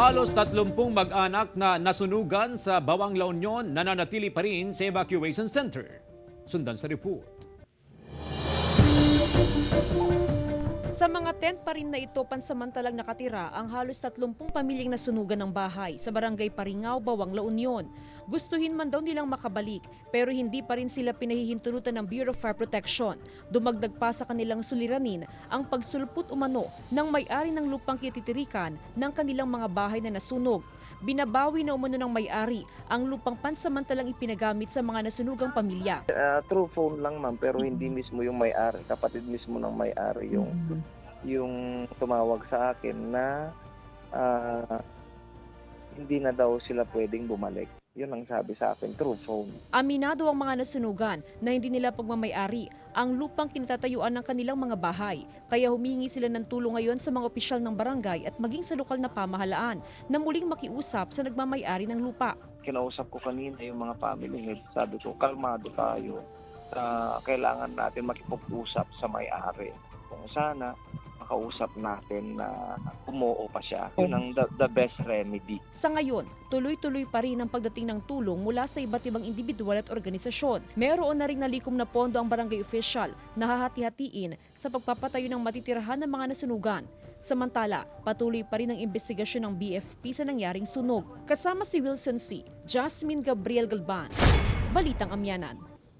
Halos 30 mag-anak na nasunugan sa Bawang La Union nananatili pa rin sa evacuation center. Sundan sa report. Sa mga tent pa rin na ito pansamantalang nakatira ang halos 30 pamilyang nasunugan ng bahay sa barangay Paringao, Bawang La Union. Gustuhin man daw nilang makabalik pero hindi pa rin sila pinahihintulutan ng Bureau of Fire Protection. Dumagdag pa sa kanilang suliranin ang pagsulput umano ng may-ari ng lupang kititirikan ng kanilang mga bahay na nasunog. Binabawi na umano ng may-ari ang lupang pansamantalang ipinagamit sa mga nasunugang pamilya. Through phone lang ma'am, pero hindi mismo yung may-ari, kapatid mismo ng may-ari yung tumawag sa akin na hindi na daw sila pwedeng bumalik. Yun ang sabi sa akin through phone. Aminado ang mga nasunugan na hindi nila pagmamay-ari ang lupang kinatatayuan ng kanilang mga bahay. Kaya humingi sila ng tulong ngayon sa mga opisyal ng barangay at maging sa lokal na pamahalaan na muling makiusap sa nagmamay-ari ng lupa. Kinausap ko kanina yung mga family heads. Sabi ko, kalmado tayo. Kailangan natin makipag-usap sa may-ari. Kung sana makausap natin na umuo pa siya. Yun ang the best remedy. Sa ngayon, tuloy-tuloy pa rin ang pagdating ng tulong mula sa iba't ibang individual at organisasyon. Meron na rin nalikom na pondo ang barangay official na hahati-hatiin sa pagpapatayo ng matitirahan ng mga nasunugan. Samantala, patuloy pa rin ang investigasyon ng BFP sa nangyaring sunog. Kasama si Wilson C., Jasmine Gabriel Galban, Balitang Amyanan.